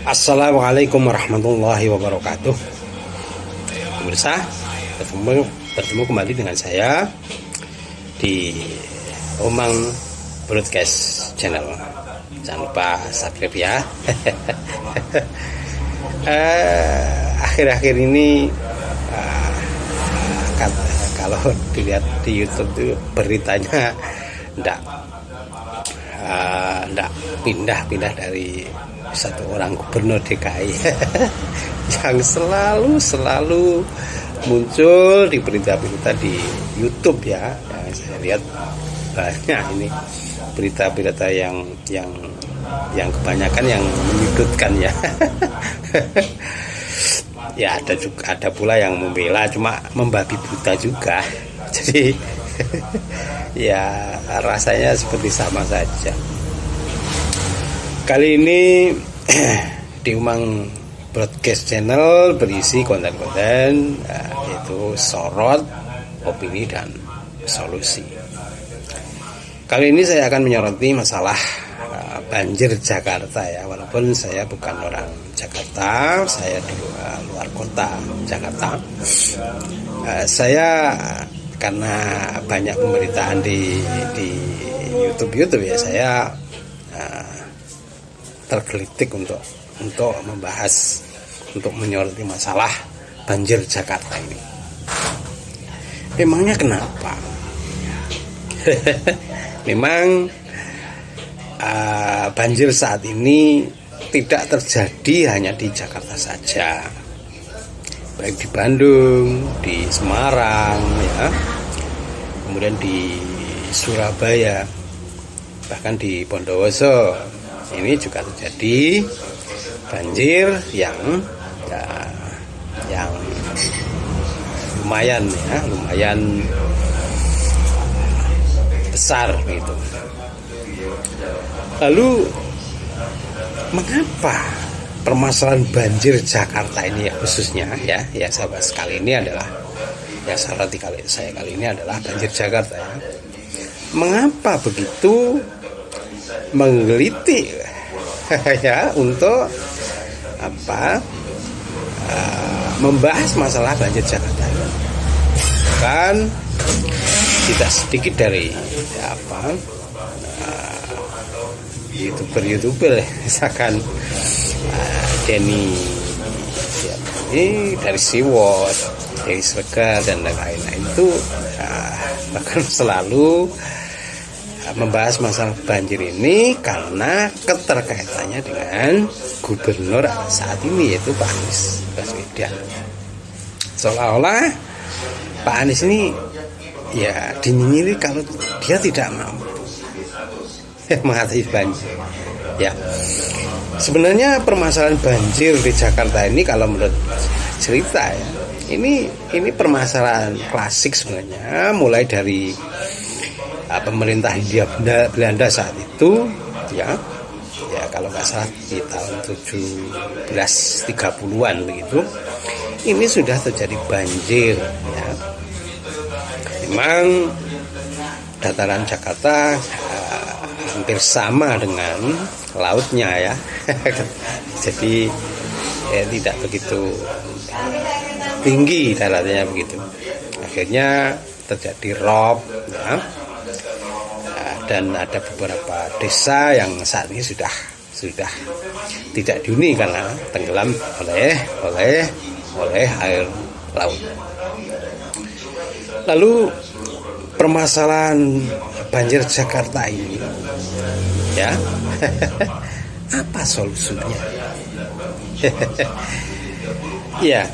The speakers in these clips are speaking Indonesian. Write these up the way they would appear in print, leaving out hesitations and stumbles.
Assalamualaikum warahmatullahi wabarakatuh. Pemirsa, bertemu kembali dengan saya di Omang Broadcast Channel. Jangan lupa subscribe ya. Akhir-akhir ini kalau dilihat di YouTube itu beritanya enggak pindah dari satu orang gubernur DKI yang selalu muncul di berita-berita di YouTube ya. Yang saya lihat banyak ini berita-berita yang kebanyakan yang menyudutkan ya. Ya ada pula yang membela, cuma membabi buta juga. Jadi ya rasanya seperti sama saja. Kali ini di Umang Broadcast Channel berisi konten-konten yaitu sorot, opini, dan solusi. Kali ini saya akan menyoroti masalah banjir Jakarta ya. Walaupun saya bukan orang Jakarta, saya di luar kota Jakarta. Saya karena banyak pemberitaan di YouTube ya, saya tergelitik untuk membahas, untuk menyoroti masalah banjir Jakarta ini. Memangnya kenapa? Memang banjir saat ini tidak terjadi hanya di Jakarta saja, baik di Bandung, di Semarang ya, kemudian di Surabaya, bahkan di Bondowoso. Ini juga terjadi banjir yang lumayan besar gitu. Lalu mengapa permasalahan banjir Jakarta ini khususnya ya sahabat sekali ini adalah soroti saya kali ini adalah banjir Jakarta ya. Mengapa begitu menggelitik ya untuk membahas masalah banjir Jakarta ini? Kan tidak sedikit dari youtuber misalkan Denny ini dari Siwot, dari Sregar dan lain-lain itu bahkan selalu membahas masalah banjir ini karena keterkaitannya dengan gubernur saat ini, yaitu Pak Anies Baswedan. Seolah-olah Pak Anies ini ya dinyinyiri kalau dia tidak mampu mengatasi banjir. Ya, sebenarnya permasalahan banjir di Jakarta ini kalau menurut cerita ya, ini permasalahan klasik sebenarnya, mulai dari pemerintah Hindia Belanda saat itu ya kalau nggak salah di tahun 1730-an begitu, ini sudah terjadi banjir ya. Memang dataran Jakarta hampir sama dengan lautnya ya. Jadi tidak begitu tinggi daratnya begitu. Akhirnya terjadi rob ya. Dan ada beberapa desa yang saat ini sudah tidak dihuni karena tenggelam oleh air laut. Lalu permasalahan banjir Jakarta ini ya apa solusinya? Ya,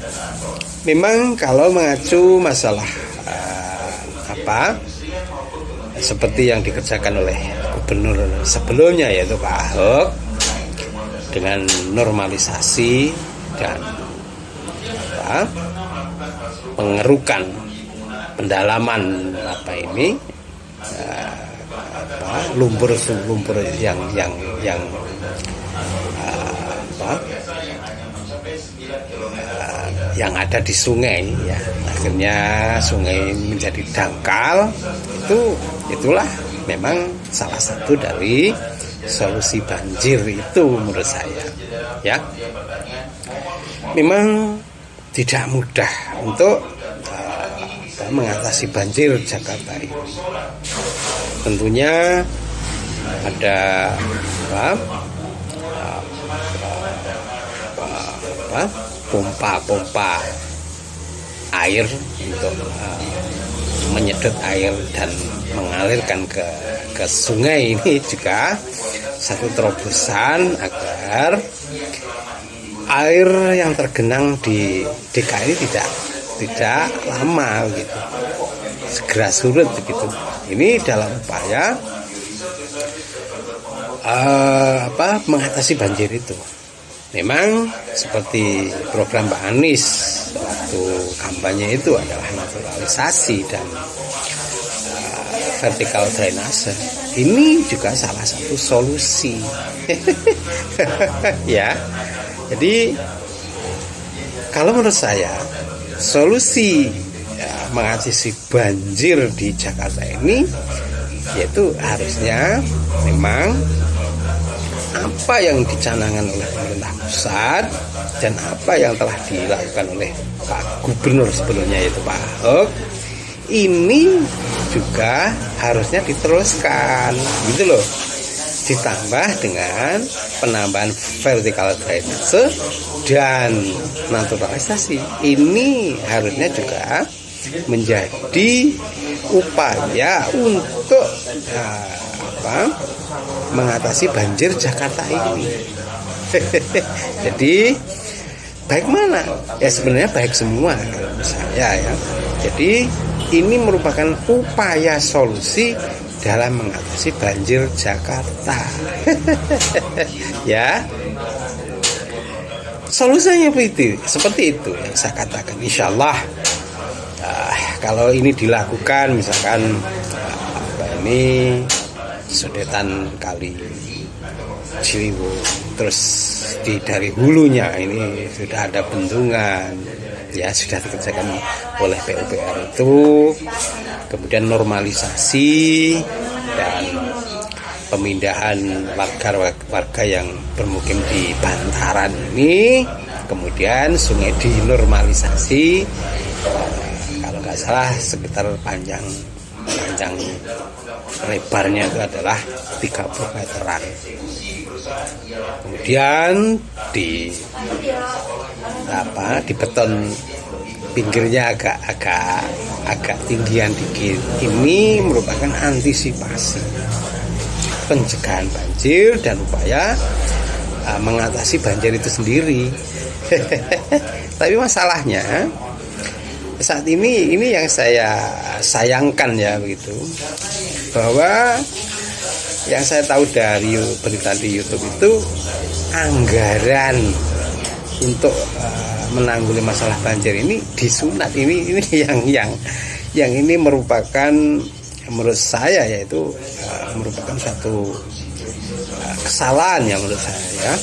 memang kalau mengacu masalah seperti yang dikerjakan oleh gubernur sebelumnya, yaitu Pak Ahok, dengan normalisasi dan pengerukan pendalaman lumpur yang ada di sungai ya. Akhirnya sungai menjadi dangkal. Itulah memang salah satu dari solusi banjir itu menurut saya. ya. Memang tidak mudah untuk mengatasi banjir Jakarta ini. Tentunya ada pompa air untuk menyedot air dan mengalirkan ke sungai. Ini juga satu terobosan agar air yang tergenang di DKI tidak lama gitu, segera surut begitu. Ini dalam upaya mengatasi banjir itu. Memang seperti program Pak Anies waktu kampanye itu adalah naturalisasi dan vertikal drainase. Ini juga salah satu solusi. Ya. Jadi kalau menurut saya solusi mengatasi banjir di Jakarta ini yaitu harusnya memang apa yang dicanangkan oleh pemerintah pusat dan apa yang telah dilakukan oleh Pak Gubernur sebelumnya yaitu Pak Ahok ini juga harusnya diteruskan gitu loh, ditambah dengan penambahan vertikal drainase dan naturalisasi. Ini harusnya juga menjadi upaya untuk mengatasi banjir Jakarta ini. Jadi baik mana? Ya sebenarnya baik semua kalau menurut saya ya. Jadi ini merupakan upaya solusi dalam mengatasi banjir Jakarta. Ya. Solusinya seperti itu yang saya katakan. Insyaallah kalau ini dilakukan misalkan ini sudetan kali Ciliwung, terus dari hulunya ini sudah ada bendungan, ya sudah dikerjakan oleh PUPR itu, kemudian normalisasi dan pemindahan warga yang bermukim di bantaran ini, kemudian sungai dinormalisasi, kalau nggak salah sekitar panjang lebarnya itu adalah 30 meteran. Kemudian di beton pinggirnya agak tinggian dikit. Ini merupakan antisipasi pencegahan banjir dan upaya mengatasi banjir itu sendiri. Tapi masalahnya saat ini yang saya sayangkan ya begitu, bahwa yang saya tahu dari berita di YouTube itu anggaran untuk menanggulangi masalah banjir ini disunat. Ini yang ini merupakan menurut saya yaitu merupakan satu kesalahan ya menurut saya ya.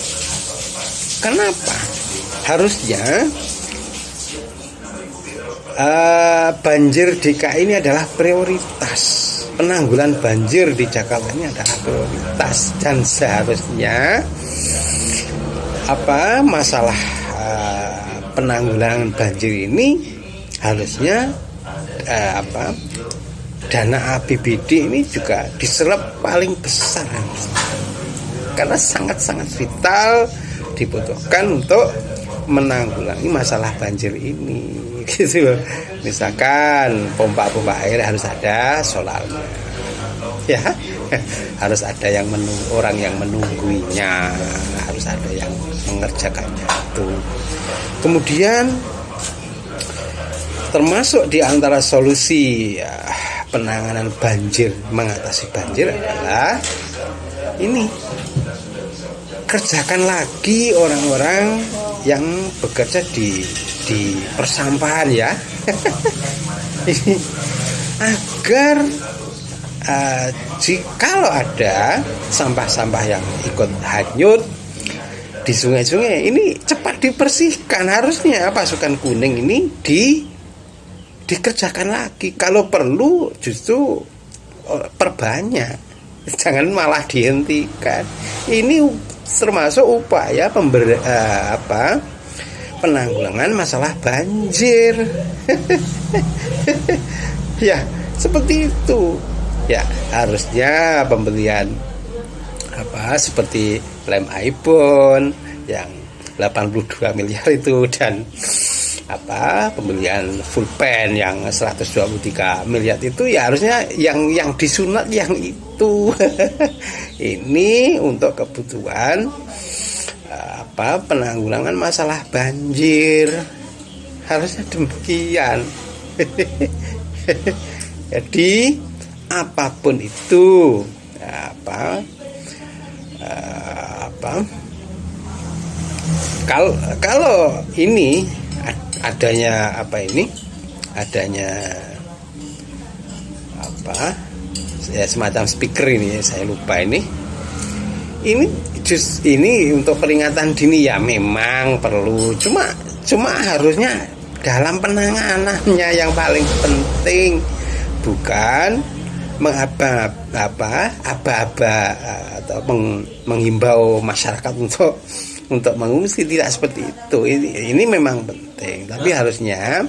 Kenapa? Harusnya banjir DKI ini adalah prioritas. Penanggulangan banjir di Jakarta ini adalah prioritas dan seharusnya masalah penanggulangan banjir ini harusnya dana APBD ini juga diserap paling besar karena sangat-sangat vital dibutuhkan untuk menanggulangi masalah banjir ini. Gitu. Misalkan pompa air harus ada solarnya, ya harus ada orang yang menungguinya, harus ada yang mengerjakannya itu. Kemudian termasuk di antara solusi penanganan banjir, mengatasi banjir adalah ini, kerjakan lagi orang-orang yang bekerja di persampahan ya. Ini agar jikalau ada sampah-sampah yang ikut hanyut di sungai-sungai ini cepat dibersihkan. Harusnya pasukan kuning ini dikerjakan lagi. Kalau perlu justru perbanyak, jangan malah dihentikan. Ini termasuk upaya penanggulangan masalah banjir. Ya, seperti itu. Ya, harusnya pembelian seperti lem iPhone yang 82 miliar itu, dan pembelian full pen yang 123 miliar itu, ya harusnya yang disunat yang itu. Ini untuk kebutuhan penanggulangan masalah banjir, harusnya demikian. Jadi apapun itu kalau ini adanya semacam speaker ini, saya lupa ini untuk peringatan dini, ya memang perlu, cuma harusnya dalam penanganannya yang paling penting, bukan aba-aba atau menghimbau masyarakat untuk mengungsi. Tidak seperti itu. Ini memang penting, tapi harusnya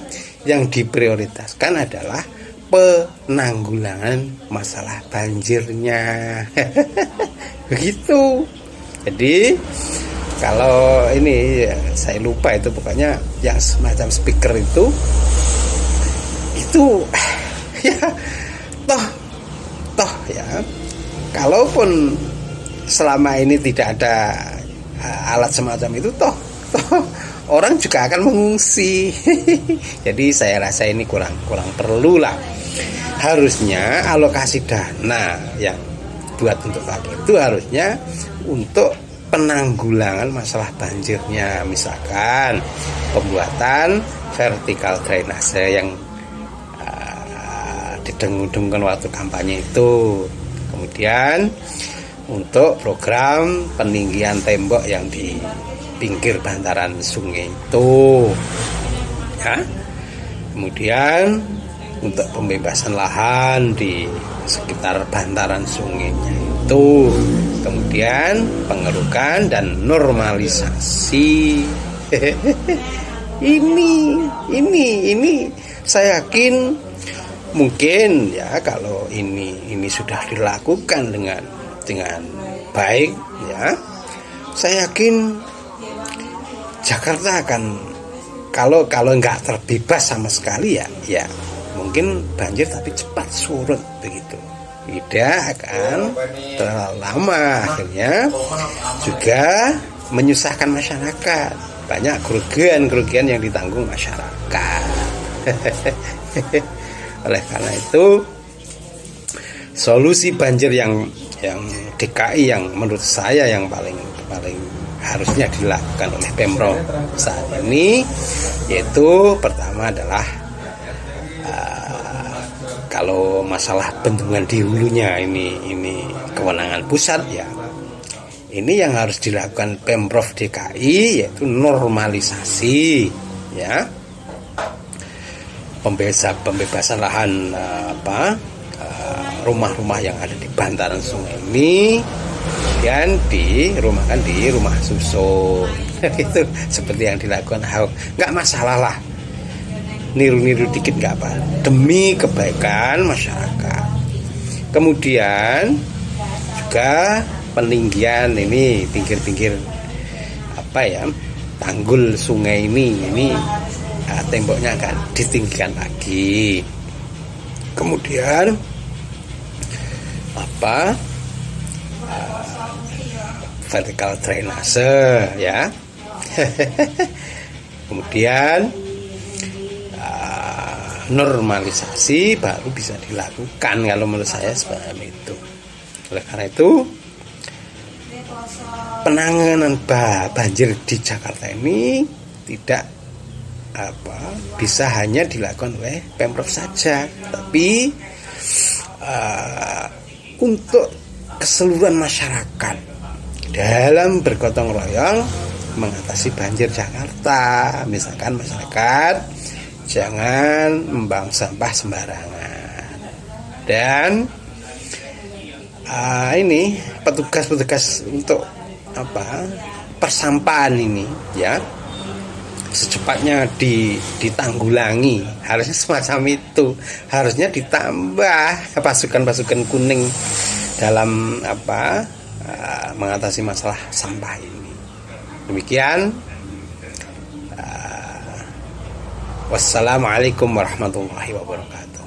yang diprioritaskan adalah penanggulangan masalah banjirnya. Begitu. Jadi kalau ini saya lupa itu, pokoknya yang semacam speaker itu ya toh ya, kalaupun selama ini tidak ada alat semacam itu, toh orang juga akan mengungsi. Jadi saya rasa ini kurang perlu lah. Harusnya alokasi dana yang buat untuk itu harusnya untuk penanggulangan masalah banjirnya, misalkan pembuatan vertikal drainase yang didengung-dengungkan waktu kampanye itu, kemudian untuk program peninggian tembok yang di pinggir bantaran sungai itu, ya, kemudian untuk pembebasan lahan di sekitar bantaran sungainya itu, kemudian pengerukan dan normalisasi. ini saya yakin mungkin ya, kalau ini sudah dilakukan dengan baik, ya, saya yakin Jakarta akan, kalau nggak terbebas sama sekali, ya mungkin banjir tapi cepat surut begitu, tidak akan terlalu lama, akhirnya juga menyusahkan masyarakat, banyak kerugian yang ditanggung masyarakat. Oleh karena itu, solusi banjir yang DKI yang menurut saya yang paling harusnya dilakukan oleh Pemprov saat ini, yaitu pertama adalah kalau masalah bendungan di hulunya ini kewenangan pusat, ya ini yang harus dilakukan Pemprov DKI, yaitu normalisasi, ya, pembebasan lahan rumah-rumah yang ada di bantaran sungai ini, dan dirumahkan di rumah susun. Itu seperti yang dilakukan Ahok, nggak masalah lah, niru-niru dikit nggak apa, demi kebaikan masyarakat. Kemudian juga peninggian ini pinggir-pinggir tanggul sungai ini temboknya akan ditinggikan lagi. Kemudian vertikal drainase, ya. Kemudian normalisasi baru bisa dilakukan, kalau menurut saya seperti itu. Oleh karena itu, penanganan banjir di Jakarta ini tidak bisa hanya dilakukan oleh Pemprov saja, tapi untuk keseluruhan masyarakat dalam bergotong royong mengatasi banjir Jakarta. Misalkan masyarakat jangan membuang sampah sembarangan, dan ini petugas-petugas untuk persampahan ini ya secepatnya ditanggulangi. Harusnya semacam itu, harusnya ditambah pasukan-pasukan kuning dalam mengatasi masalah sampah ini. Demikian, wassalamualaikum warahmatullahi wabarakatuh.